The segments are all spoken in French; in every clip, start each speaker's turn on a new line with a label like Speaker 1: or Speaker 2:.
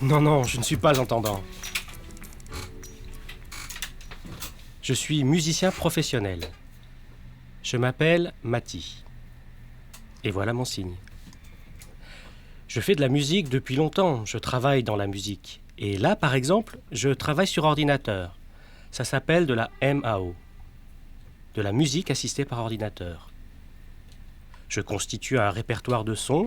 Speaker 1: Non, non, je ne suis pas entendant. Je suis musicien professionnel. Je m'appelle Mati. Et voilà mon signe. Je fais de la musique depuis longtemps, je travaille dans la musique. Et là, par exemple, je travaille sur ordinateur. Ça s'appelle de la MAO, de la musique assistée par ordinateur. Je constitue un répertoire de sons,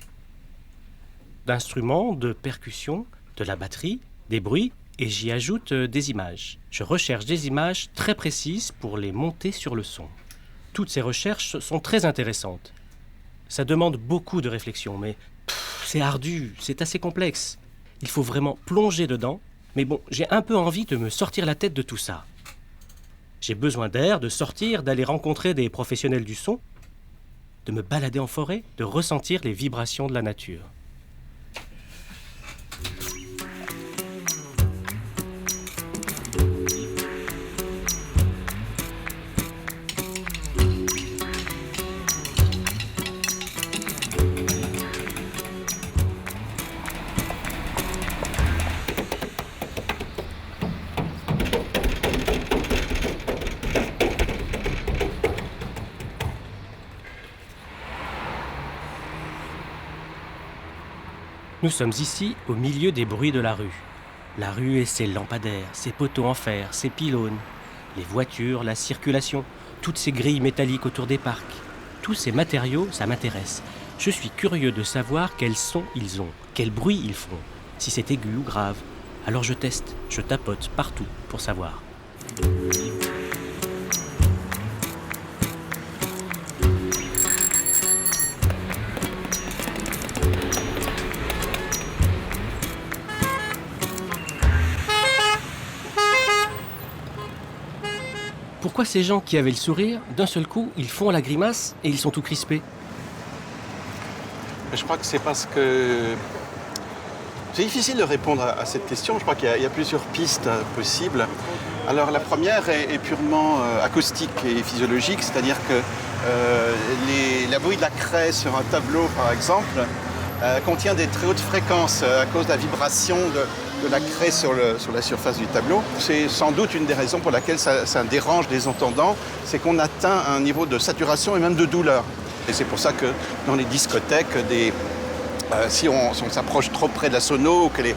Speaker 1: d'instruments, de percussions, de la batterie, des bruits, et j'y ajoute des images. Je recherche des images très précises pour les monter sur le son. Toutes ces recherches sont très intéressantes. Ça demande beaucoup de réflexion, mais c'est ardu, c'est assez complexe. Il faut vraiment plonger dedans, mais bon, j'ai un peu envie de me sortir la tête de tout ça. J'ai besoin d'air, de sortir, d'aller rencontrer des professionnels du son, de me balader en forêt, de ressentir les vibrations de la nature. Nous sommes ici au milieu des bruits de la rue. La rue et ses lampadaires, ses poteaux en fer, ses pylônes, les voitures, la circulation, toutes ces grilles métalliques autour des parcs. Tous ces matériaux, ça m'intéresse. Je suis curieux de savoir quels sons ils ont, quel bruit ils font, si c'est aigu ou grave. Alors je teste, je tapote partout pour savoir. Pourquoi ces gens qui avaient le sourire, d'un seul coup, ils font la grimace et ils sont tout crispés?
Speaker 2: Je crois que c'est parce que c'est difficile de répondre à cette question. Je crois qu'il y a plusieurs pistes possibles. Alors la première est purement acoustique et physiologique, c'est-à-dire que la bruit de la craie sur un tableau, par exemple, contient des très hautes fréquences à cause de la vibration de la craie sur la surface du tableau. C'est sans doute une des raisons pour laquelle ça dérange les entendants, c'est qu'on atteint un niveau de saturation et même de douleur. Et c'est pour ça que dans les discothèques, si on s'approche trop près de la sono ou qu'elle est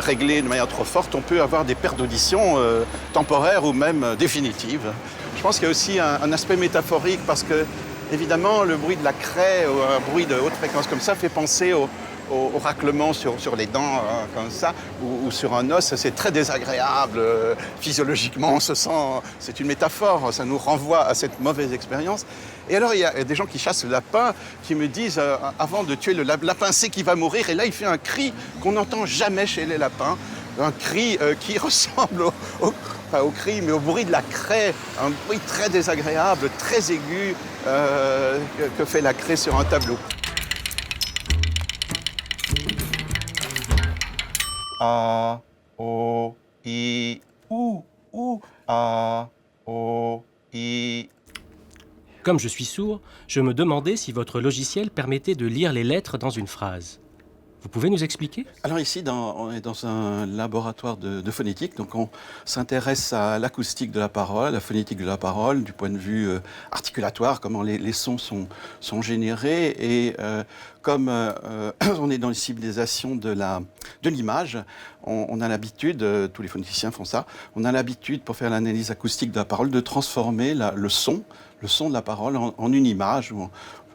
Speaker 2: réglée de manière trop forte, on peut avoir des pertes d'audition temporaires ou même définitives. Je pense qu'il y a aussi un aspect métaphorique parce que, évidemment, le bruit de la craie ou un bruit de haute fréquence comme ça fait penser au raclement sur les dents, comme ça, ou sur un os. C'est très désagréable. Physiologiquement, on se sent... C'est une métaphore, ça nous renvoie à cette mauvaise expérience. Et alors, il y a des gens qui chassent le lapin, qui me disent, avant de tuer le lapin, c'est qu'il va mourir. Et là, il fait un cri qu'on n'entend jamais chez les lapins. Un cri qui ressemble pas au cri, mais au bruit de la craie. Un bruit très désagréable, très aigu, que fait la craie sur un tableau. A, O, I, ou, A, O, I.
Speaker 1: Comme je suis sourd, je me demandais si votre logiciel permettait de lire les lettres dans une phrase. Vous pouvez nous expliquer?
Speaker 2: Alors ici, on est dans un laboratoire de phonétique, donc on s'intéresse à l'acoustique de la parole, à la phonétique de la parole, du point de vue articulatoire, comment les sons sont générés. Et comme on est dans les civilisations de l'image, on a l'habitude, tous les phonéticiens font ça, on a l'habitude, pour faire l'analyse acoustique de la parole, de transformer le son de la parole en une image, ou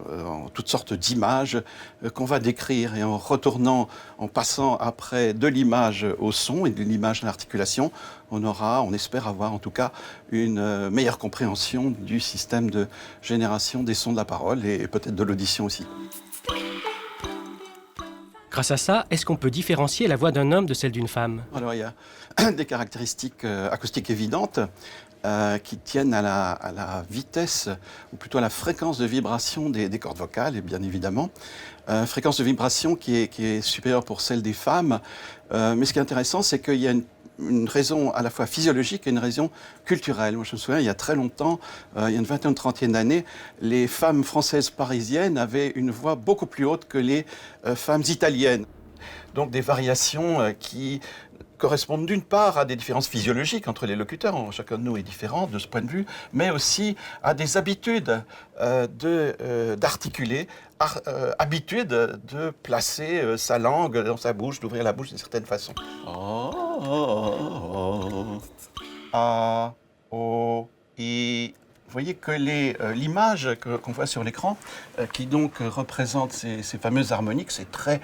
Speaker 2: en toutes sortes d'images qu'on va décrire. Et en retournant, en passant après de l'image au son et de l'image à l'articulation, on espère avoir en tout cas une meilleure compréhension du système de génération des sons de la parole et peut-être de l'audition aussi.
Speaker 1: Grâce à ça, est-ce qu'on peut différencier la voix d'un homme de celle d'une femme?
Speaker 2: Alors il y a des caractéristiques acoustiques évidentes qui tiennent à la vitesse, ou plutôt à la fréquence de vibration des cordes vocales, et bien évidemment. Fréquence de vibration qui est supérieure pour celle des femmes. Mais ce qui est intéressant, c'est qu'il y a une raison à la fois physiologique et une raison culturelle. Moi, je me souviens, il y a très longtemps, il y a une vingtaine, trentaine d'années, les femmes françaises parisiennes avaient une voix beaucoup plus haute que les femmes italiennes. donc des variations qui correspondent d'une part à des différences physiologiques entre les locuteurs, chacun de nous est différent de ce point de vue, mais aussi à des habitudes d'articuler, habitude de placer sa langue dans sa bouche, d'ouvrir la bouche d'une certaine façon. A, O, I. Vous voyez que l'image qu'on voit sur l'écran, qui donc représente ces fameuses harmoniques, ces traits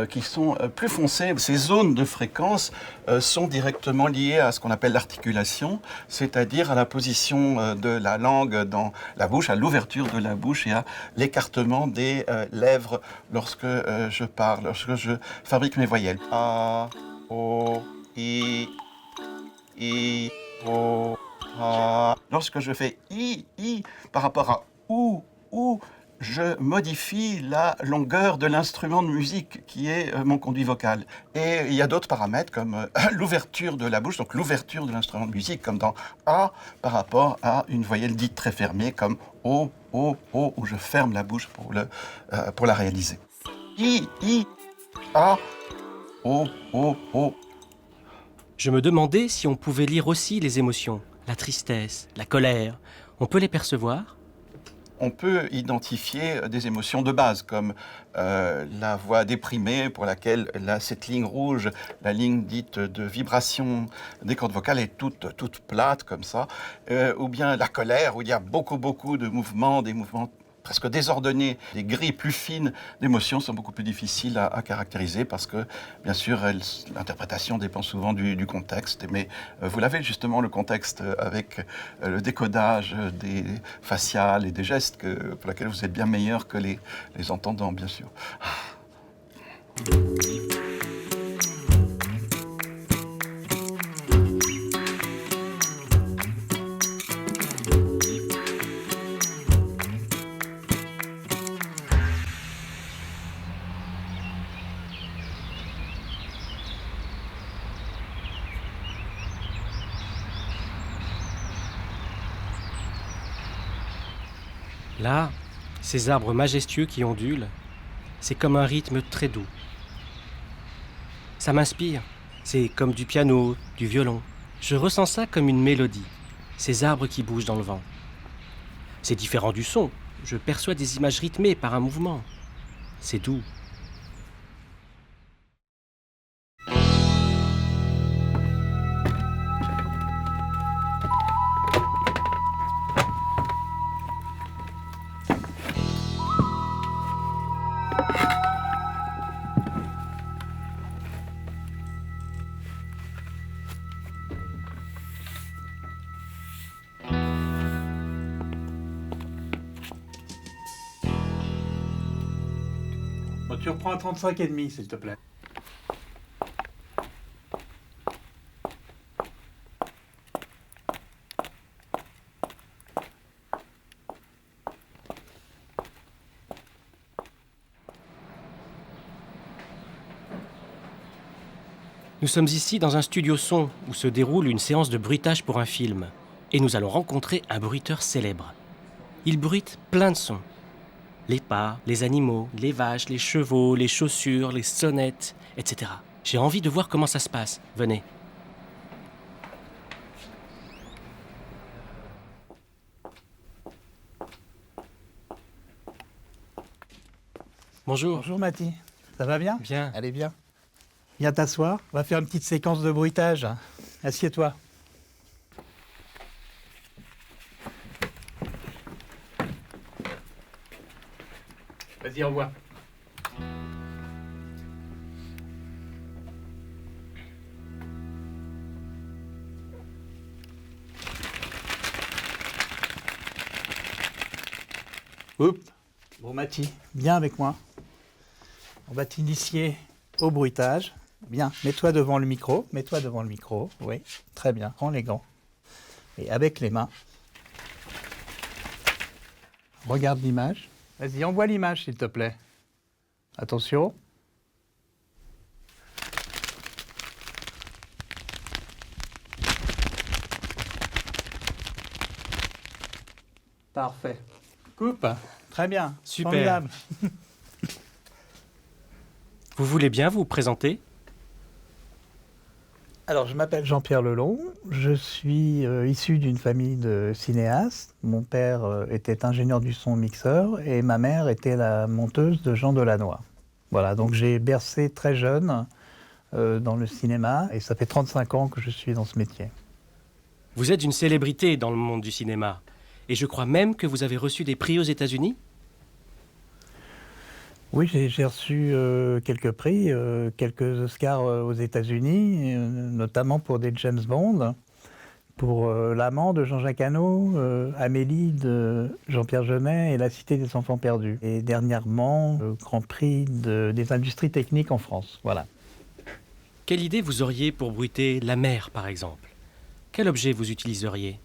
Speaker 2: qui sont plus foncés, ces zones de fréquence sont directement liées à ce qu'on appelle l'articulation, c'est-à-dire à la position de la langue dans la bouche, à l'ouverture de la bouche et à l'écartement des lèvres lorsque je parle, lorsque je fabrique mes voyelles. A, O, I, O. Lorsque je fais I par rapport à ou, je modifie la longueur de l'instrument de musique qui est mon conduit vocal. Et il y a d'autres paramètres comme l'ouverture de la bouche, donc l'ouverture de l'instrument de musique, comme dans A par rapport à une voyelle dite très fermée comme O, où je ferme la bouche pour la réaliser. I, A, O.
Speaker 1: Je me demandais si on pouvait lire aussi les émotions, la tristesse, la colère. On peut les percevoir ?
Speaker 2: On peut identifier des émotions de base, comme la voix déprimée pour laquelle cette ligne rouge, la ligne dite de vibration des cordes vocales, est toute plate comme ça, ou bien la colère, où il y a beaucoup de mouvements, des mouvements presque désordonnés. Les grilles plus fines d'émotions sont beaucoup plus difficiles à caractériser parce que, bien sûr, l'interprétation dépend souvent du contexte. Mais vous l'avez justement, le contexte, avec le décodage des faciales et des gestes pour lesquels vous êtes bien meilleur que les entendants, bien sûr.
Speaker 1: Là, ces arbres majestueux qui ondulent, c'est comme un rythme très doux. Ça m'inspire, c'est comme du piano, du violon. Je ressens ça comme une mélodie, ces arbres qui bougent dans le vent. C'est différent du son, je perçois des images rythmées par un mouvement. C'est doux.
Speaker 3: Bon, tu reprends à 35,5, s'il te plaît.
Speaker 1: Nous sommes ici dans un studio son où se déroule une séance de bruitage pour un film. Et nous allons rencontrer un bruiteur célèbre. Il bruite plein de sons. Les pas, les animaux, les vaches, les chevaux, les chaussures, les sonnettes, etc. J'ai envie de voir comment ça se passe. Venez. Bonjour.
Speaker 3: Bonjour Mathie, ça va bien ?
Speaker 1: Bien.
Speaker 3: Allez, bien. Viens t'asseoir, on va faire une petite séquence de bruitage. Assieds-toi. Vas-y, envoie. Oups. Bon Mathie, viens avec moi. On va t'initier au bruitage. Bien, mets-toi devant le micro. Mets-toi devant le micro. Oui, très bien. Prends les gants. Et avec les mains. Regarde l'image. Vas-y, envoie l'image, s'il te plaît. Attention. Parfait. Coupe. Très bien.
Speaker 1: Super.
Speaker 3: Formidable.
Speaker 1: Vous voulez bien vous présenter?
Speaker 3: Alors, je m'appelle Jean-Pierre Lelong. Je suis issu d'une famille de cinéastes. Mon père était ingénieur du son mixeur et ma mère était la monteuse de Jean Delannoy. Voilà, donc j'ai bercé très jeune dans le cinéma et ça fait 35 ans que je suis dans ce métier.
Speaker 1: Vous êtes une célébrité dans le monde du cinéma. Et je crois même que vous avez reçu des prix aux États-Unis?
Speaker 3: Oui, j'ai reçu quelques prix, quelques Oscars aux États-Unis, notamment pour des James Bond, pour L'Amant de Jean-Jacques Hano, Amélie de Jean-Pierre Jeunet et La Cité des Enfants Perdus. Et dernièrement, le Grand Prix des industries techniques en France. Voilà.
Speaker 1: Quelle idée vous auriez pour bruiter la mer, par exemple? Quel objet vous utiliseriez?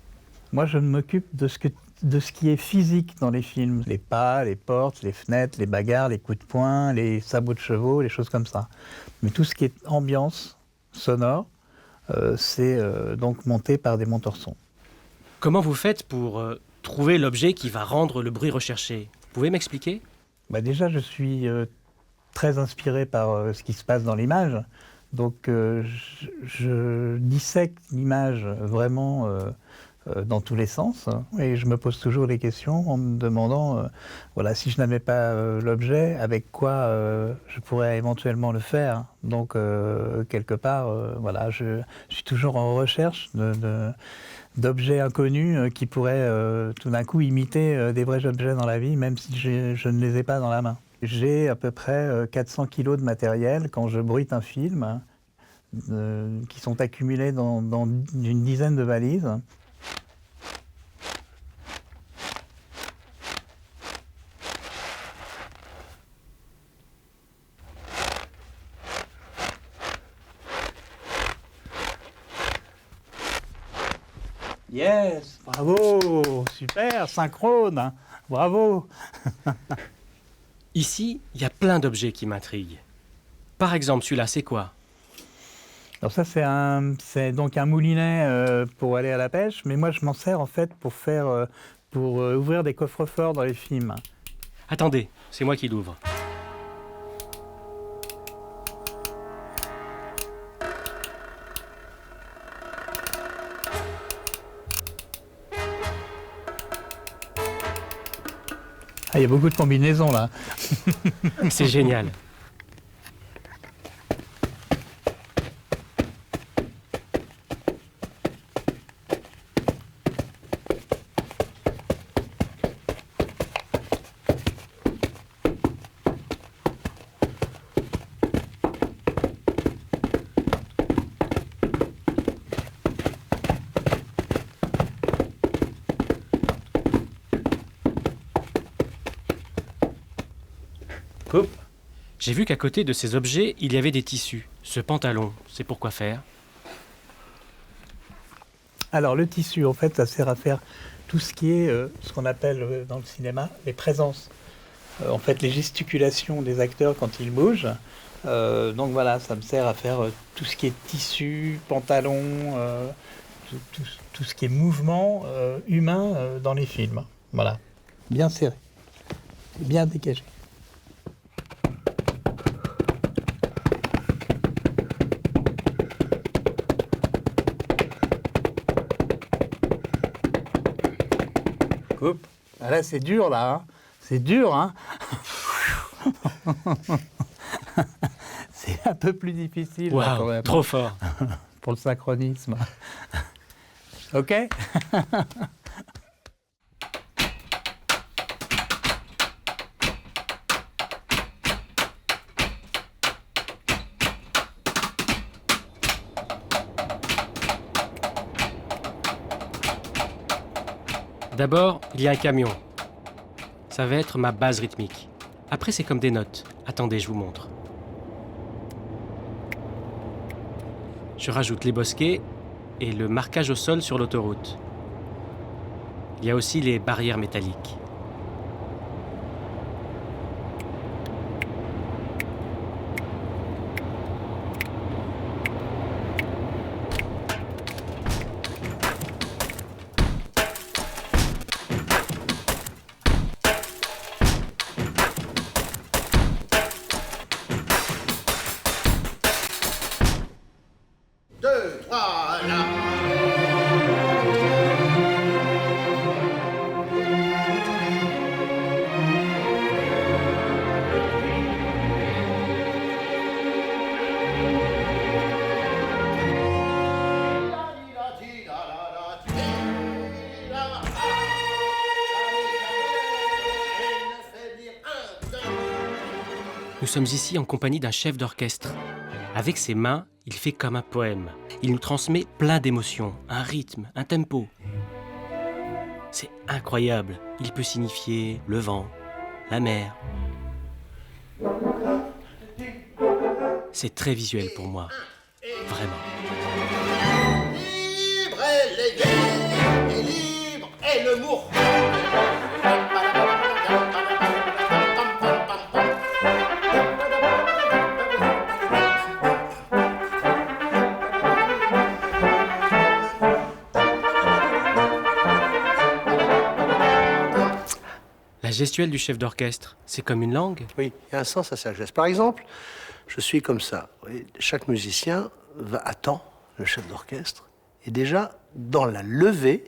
Speaker 3: Moi, je m'occupe de ce qui est physique dans les films. Les pas, les portes, les fenêtres, les bagarres, les coups de poing, les sabots de chevaux, les choses comme ça. Mais tout ce qui est ambiance sonore, c'est donc monté par des monteurs son.
Speaker 1: Comment vous faites pour trouver l'objet qui va rendre le bruit recherché? Vous pouvez m'expliquer?
Speaker 3: Déjà, je suis très inspiré par ce qui se passe dans l'image. Donc, je dissèque l'image vraiment dans tous les sens. Et je me pose toujours des questions en me demandant, voilà, si je n'avais pas l'objet, avec quoi je pourrais éventuellement le faire. Donc, quelque part, voilà, je suis toujours en recherche d'objets inconnus qui pourraient tout d'un coup imiter des vrais objets dans la vie, même si je ne les ai pas dans la main. J'ai à peu près 400 kilos de matériel quand je bruite un film, qui sont accumulés dans une dizaine de valises. Yes, bravo, super, synchrone, bravo.
Speaker 1: Ici, il y a plein d'objets qui m'intriguent. Par exemple, celui-là, c'est quoi?
Speaker 3: Alors ça, c'est donc un moulinet pour aller à la pêche, mais moi je m'en sers en fait pour ouvrir des coffres-forts dans les films.
Speaker 1: Attendez, c'est moi qui l'ouvre.
Speaker 3: Ah, il y a beaucoup de combinaisons là.
Speaker 1: C'est génial.
Speaker 3: Coupe.
Speaker 1: J'ai vu qu'à côté de ces objets, il y avait des tissus. Ce pantalon, c'est pour quoi faire?
Speaker 3: Alors le tissu, en fait, ça sert à faire tout ce qui est ce qu'on appelle dans le cinéma les présences. En fait, les gesticulations des acteurs quand ils bougent. Donc voilà, ça me sert à faire tout ce qui est tissu, pantalon, tout ce qui est mouvement humain dans les films. Voilà, bien serré, bien dégagé. Coupe. Ah là, c'est dur, là. Hein. C'est dur, hein. C'est un peu plus difficile.
Speaker 1: Waouh,
Speaker 3: là, quand même,
Speaker 1: trop fort.
Speaker 3: pour le synchronisme. OK.
Speaker 1: D'abord, il y a un camion. Ça va être ma base rythmique. Après, c'est comme des notes. Attendez, je vous montre. Je rajoute les bosquets et le marquage au sol sur l'autoroute. Il y a aussi les barrières métalliques.
Speaker 4: 2, 3, là.
Speaker 1: Nous sommes ici en compagnie d'un chef d'orchestre. Avec ses mains, il fait comme un poème. Il nous transmet plein d'émotions, un rythme, un tempo. C'est incroyable. Il peut signifier le vent, la mer. C'est très visuel pour moi. Vraiment.
Speaker 4: Libre est l'égalité, et libre est le mour.
Speaker 1: La gestuelle du chef d'orchestre, c'est comme une langue.
Speaker 5: Oui, il y a un sens à sa geste. Par exemple, je suis comme ça. Vous voyez, chaque musicien attend le chef d'orchestre. Et déjà, dans la levée,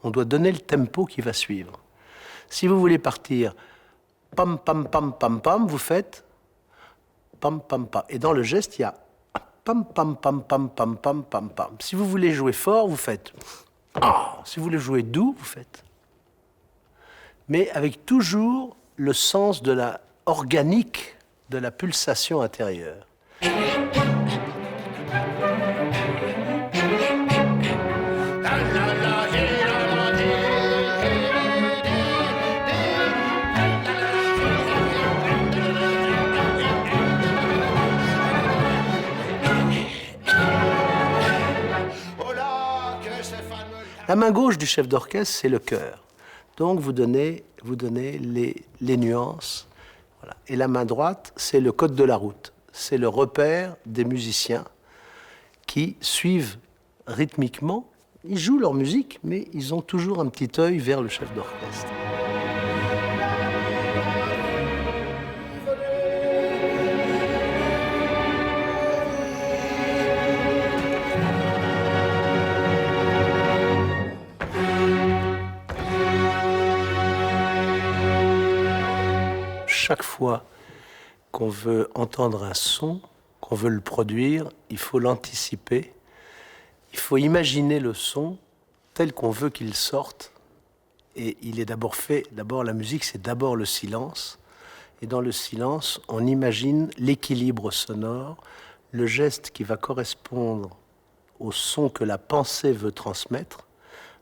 Speaker 5: on doit donner le tempo qui va suivre. Si vous voulez partir pam, pam, pam, pam, pam, vous faites pam, pam, pam. Et dans le geste, il y a pam, pam, pam, pam, pam, pam, pam, pam. Si vous voulez jouer fort, vous faites ah. Si vous voulez jouer doux, vous faites. Mais avec toujours le sens de la organique de la pulsation intérieure. La main gauche du chef d'orchestre, c'est le cœur. Donc vous donnez les nuances. Voilà. Et la main droite, c'est le code de la route. C'est le repère des musiciens qui suivent rythmiquement. Ils jouent leur musique, mais ils ont toujours un petit œil vers le chef d'orchestre. Chaque fois qu'on veut entendre un son, qu'on veut le produire, il faut l'anticiper. Il faut imaginer le son tel qu'on veut qu'il sorte. Et il est d'abord fait, la musique, c'est d'abord le silence. Et dans le silence, on imagine l'équilibre sonore, le geste qui va correspondre au son que la pensée veut transmettre,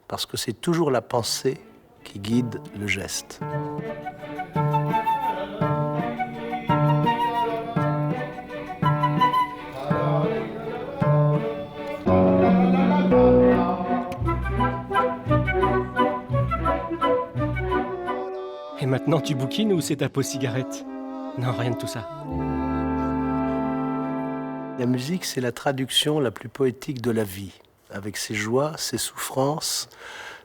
Speaker 5: parce que c'est toujours la pensée qui guide le geste.
Speaker 1: Et maintenant, tu bouquines ou c'est ta pause cigarette? Non, rien de tout ça.
Speaker 5: La musique, c'est la traduction la plus poétique de la vie, avec ses joies, ses souffrances,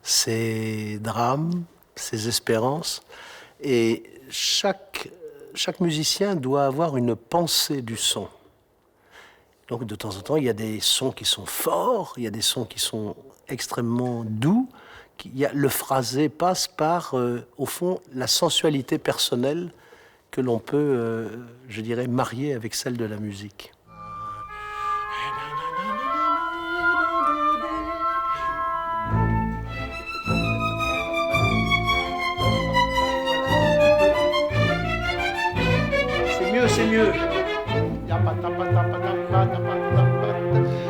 Speaker 5: ses drames, ses espérances. Et chaque musicien doit avoir une pensée du son. Donc de temps en temps, il y a des sons qui sont forts, il y a des sons qui sont extrêmement doux. Le phrasé passe par, au fond, la sensualité personnelle que l'on peut, je dirais, marier avec celle de la musique. C'est mieux.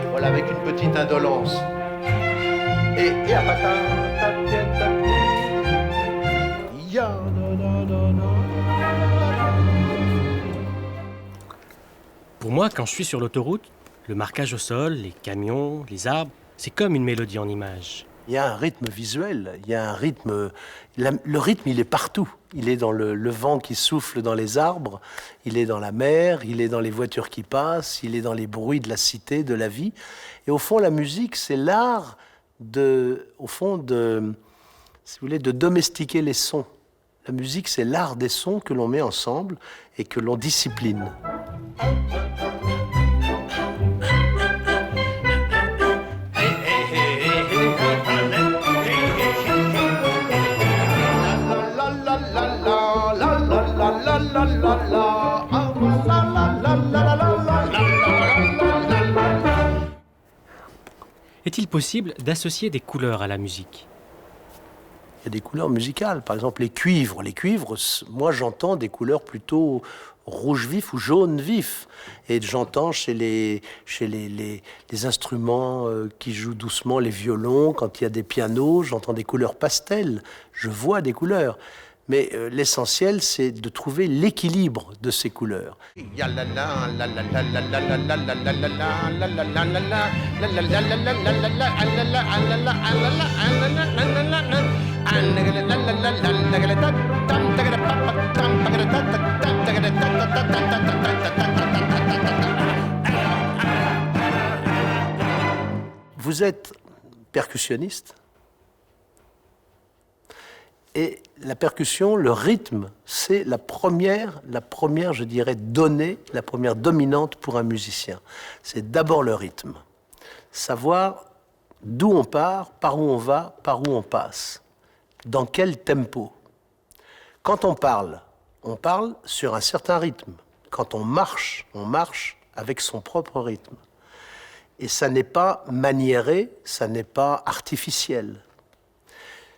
Speaker 5: Voilà, avec une petite indolence. Et
Speaker 1: Pour moi, quand je suis sur l'autoroute, le marquage au sol, les camions, les arbres, c'est comme une mélodie en images.
Speaker 5: il y a un rythme visuel, il y a un rythme... Le rythme, il est partout. Il est dans le vent qui souffle dans les arbres, il est dans la mer, il est dans les voitures qui passent, il est dans les bruits de la cité, de la vie. Et au fond, la musique, c'est l'art si vous voulez, de domestiquer les sons. La musique, c'est l'art des sons que l'on met ensemble et que l'on discipline.
Speaker 1: Est-il possible d'associer des couleurs à la musique ?
Speaker 5: Il y a des couleurs musicales, par exemple les cuivres. Les cuivres, moi j'entends des couleurs plutôt rouge vif ou jaune vif. Et j'entends chez les instruments qui jouent doucement, les violons, quand il y a des pianos, j'entends des couleurs pastel. Je vois des couleurs. Mais l'essentiel, c'est de trouver l'équilibre de ces couleurs. Vous êtes percussionniste et la percussion, le rythme, c'est la première, je dirais, donnée, la première dominante pour un musicien. C'est d'abord le rythme. Savoir d'où on part, par où on va, par où on passe. Dans quel tempo. Quand on parle sur un certain rythme. Quand on marche avec son propre rythme. Et ça n'est pas maniéré, ça n'est pas artificiel.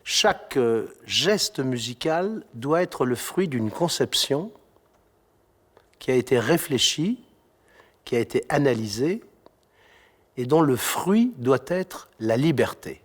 Speaker 5: Chaque geste musical doit être le fruit d'une conception qui a été réfléchie, qui a été analysée, et dont le fruit doit être la liberté.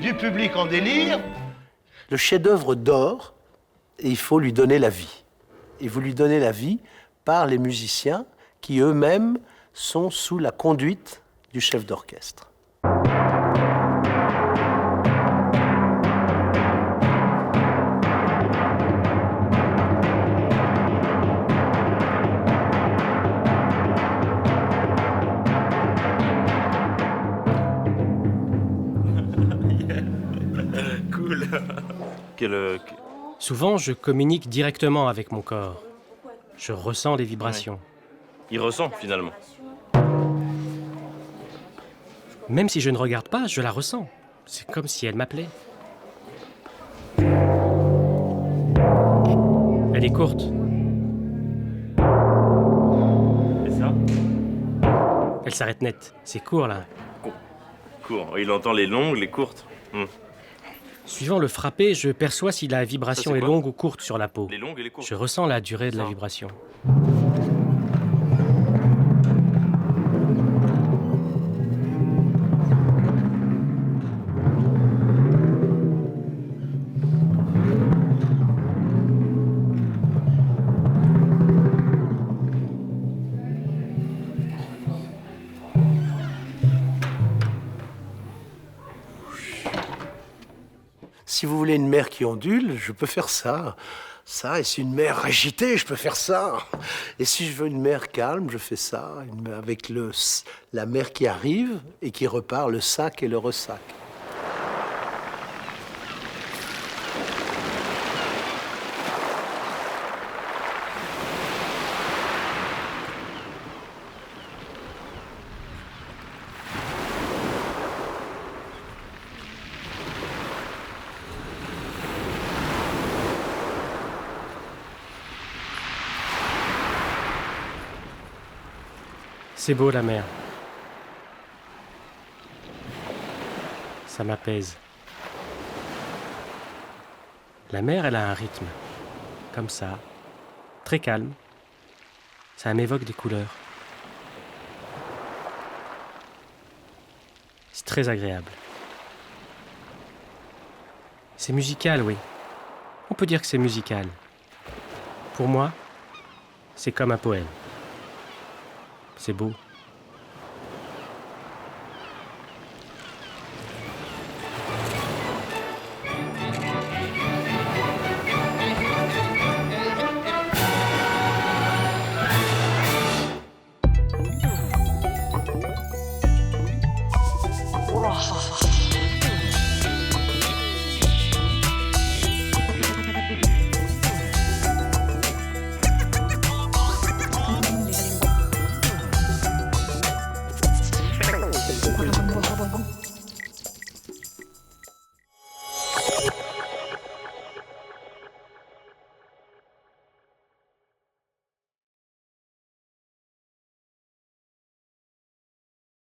Speaker 4: Du public en délire.
Speaker 5: Le chef-d'œuvre dort et il faut lui donner la vie. Et vous lui donnez la vie par les musiciens qui eux-mêmes sont sous la conduite du chef d'orchestre.
Speaker 1: Souvent, je communique directement avec mon corps. Je ressens les vibrations.
Speaker 6: Il ressent, finalement.
Speaker 1: Même si je ne regarde pas, je la ressens. C'est comme si elle m'appelait. Elle est courte.
Speaker 6: Et ça ?
Speaker 1: Elle s'arrête net. C'est court, là.
Speaker 6: Court. Il entend les longues, les courtes.
Speaker 1: Suivant le frappé, je perçois si la vibration est longue ou courte sur la peau.
Speaker 6: Les longues et les courtes.
Speaker 1: Je ressens la durée de la vibration.
Speaker 5: Si vous voulez une mer qui ondule, je peux faire ça. Et si une mer agitée, je peux faire ça. Et si je veux une mer calme, je fais ça. Avec la mer qui arrive et qui repart, le sac et le ressac.
Speaker 1: C'est beau, la mer. Ça m'apaise. La mer, elle a un rythme. Comme ça. Très calme. Ça m'évoque des couleurs. C'est très agréable. C'est musical, oui. On peut dire que c'est musical. Pour moi, c'est comme un poème. C'est beau.